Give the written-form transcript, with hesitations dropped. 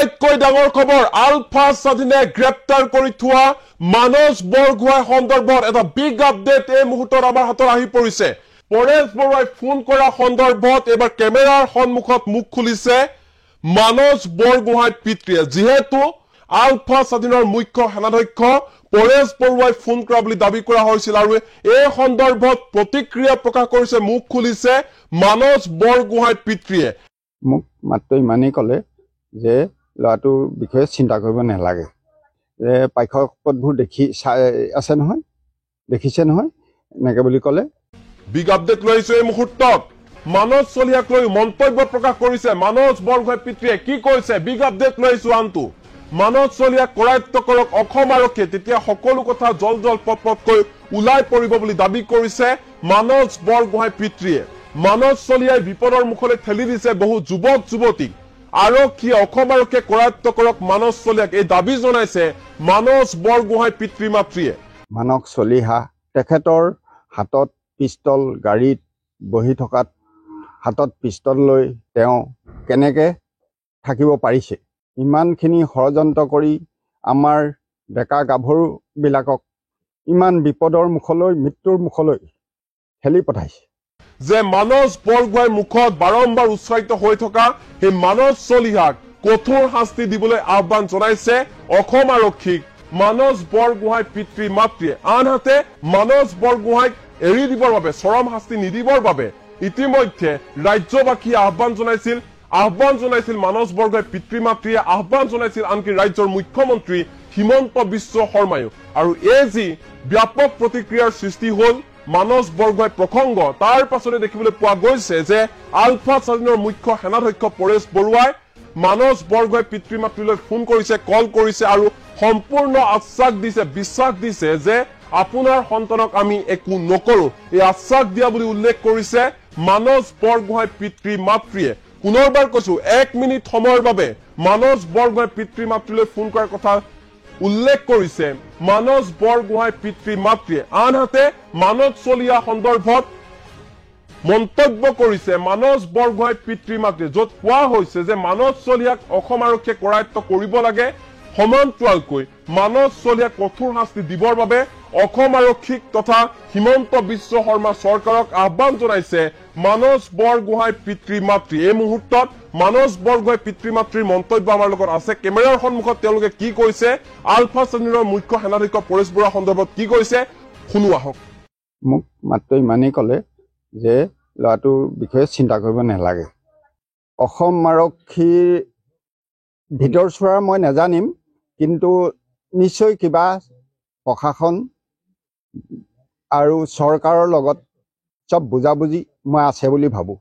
আটাইতকৈ ডাঙৰ খবৰ আলফা স্বাধীনে গ্ৰেপ্তাৰ কৰি থোৱা মানস বৰগোহাঁই সন্দৰ্ভত এটা বিগ আপডেট এই মুহূৰ্তত আমাৰ হাতত আহি পৰিছে। পৰেশ বৰুৱাই ফোন কৰা সন্দৰ্ভত এবাৰ কেমেৰাৰ সন্মুখত মুখ খুলিছে মানস বৰগোহাঁইৰ পিতৃয়ে। যিহেতু আলফা স্বাধীনৰ মুখ্য সেনাধ্যক্ষ পৰেশ বৰুৱাই ফোন কৰা বুলি দাবী কৰা হৈছিল আৰু এই সন্দৰ্ভত প্ৰতিক্ৰিয়া প্ৰকাশ কৰিছে, মুখ খুলিছে মানস বৰগোহাঁইৰ পিতৃয়ে। মোক মাত্ৰ ইমানেই ক'লে যে ল'ৰাটোৰ বিষয়ে চিন্তা কৰিব নালাগে, যে পাঠ্যপত্ৰবোৰ দেখি চাই আছে নহয়, দেখিছে নহয়, এনেকৈ বুলি ক'লে। বিগ আপডেট লৈ আহিছো এই মুহূৰ্তত। মানস চলিহাক লৈ মন্তব্য প্ৰকাশ কৰিছে মানস বৰগোহাঁইৰ পিতৃয়ে। কি কৈছে বিগ আপডেট লৈ আহিছো আনটো। মানস চলিহাক কৰায়ত্ব কৰক অসম আৰক্ষীয়ে, তেতিয়া সকলো কথা জল জল পটপটকৈ ওলাই পৰিব বুলি দাবী কৰিছে মানস বৰগোহাঁইৰ পিতৃয়ে। মানস চলিহাই বিপদৰ মুখলৈ ঠেলি দিছে বহু যুৱক যুৱতীক। আৰক্ষীয়ে অসম আৰক্ষীয়ে কৰায়ত্ব কৰক মানস চলিহাক, এই দাবী জনাইছে মানস বৰগোহাঁইৰ পিতৃ মাতৃয়ে। মানস চলিহা তেখেতৰ হাতত পিষ্টল, গাড়ীত বহি থকাত হাতত পিষ্টল লৈ তেওঁ কেনেকৈ থাকিব পাৰিছে? ইমানখিনি ষড়যন্ত্ৰ কৰি আমাৰ ডেকা গাভৰুবিলাকক ইমান বিপদৰ মুখলৈ, মৃত্যুৰ মুখলৈ ঠেলি পঠাইছে। যে মানস বৰগোহাঁইৰ মুখত বাৰম্বাৰ উচ্চাৰিত হৈ থকা সেই মানস চলিহাক কঠোৰ শাস্তি দিবলৈ আহ্বান জনাইছে অসম আৰক্ষীক মানস বৰগোহাঁইৰ পিতৃ মাতৃয়ে। আনহাতে মানস বৰগোহাঁইক এৰি দিবৰ বাবে, চৰম শাস্তি নিদিবৰ বাবে ইতিমধ্যে ৰাজ্যবাসীয়ে আহ্বান জনাইছিল মানস বৰগোহাঁইৰ পিতৃ মাতৃয়ে, আহ্বান জনাইছিল আনকি ৰাজ্যৰ মুখ্যমন্ত্ৰী হিমন্ত বিশ্ব শৰ্মায়ো। আৰু এই যি ব্যাপক প্ৰতিক্ৰিয়াৰ সৃষ্টি হ'ল মানস বৰগোহাঁই প্ৰসংগ, তাৰ পাছতে দেখিবলৈ পোৱা গৈছে যে আলফা স্বাধীনৰ মুখ্য সেনাধ্যক্ষ পৰেশ বৰুৱাই মানস বৰগোহাঁইৰ পিতৃ মাতৃলৈ ফোন কৰিছে, কল কৰিছে আৰু সম্পূৰ্ণ আশ্বাস দিছে, বিশ্বাস দিছে যে আপোনাৰ সন্তানক আমি একো নকৰো। এই আশ্বাস দিয়া বুলি উল্লেখ কৰিছে মানস বৰগোহাঁইৰ পিতৃ মাতৃয়ে। পুনৰবাৰ কৈছো, 1 মিনিট সময়ৰ বাবে মানস বৰগোহাঁইৰ পিতৃ মাতৃলৈ ফোন কৰাৰ কথা উল্লেখ কৰিছে মানস বৰগোহাঁইৰ পিতৃ মাতৃয়ে। আনহাতে মানস চলিহা সন্দৰ্ভত মন্তব্য কৰিছে মানস বৰগোহাঁইৰ পিতৃ মাতৃয়ে, য'ত কোৱা হৈছে যে মানস চলিহাক অসম আৰক্ষীয়ে কৰায়ত্ব কৰিব লাগে। সমান্তৰালকৈ মানস চলিহাক কঠোৰ শাস্তি দিবৰ বাবে অসম আৰক্ষীক তথা হিমন্ত বিশ্ব শৰ্মা চৰকাৰক আহ্বান জনাইছে মানস বৰগোহাঁইৰ পিতৃ মাতৃ। এই মুহূৰ্তত মানস বৰগোহাঁইৰ পিতৃ মাতৃৰ মন্তব্য আমাৰ লগত আছে। কেমেৰাৰ সন্মুখত তেওঁলোকে কি কৈছে, আলফা স্বাধীনৰ মুখ্য সেনাধ্যক্ষ পৰেশ বৰুৱা সন্দৰ্ভত কি কৈছে, শুনো আহক। মোক মাত্ৰ ইমানেই ক'লে যে ল'ৰাটোৰ বিষয়ে চিন্তা কৰিব নালাগে। অসম আৰক্ষীৰ ভিতৰ চোৱা মই নাজানিম, কিন্তু নিশ্চয় কিবা প্ৰশাসন আৰু চৰকাৰৰ লগত চব বুজাবুজি মই আছে বুলি ভাবোঁ।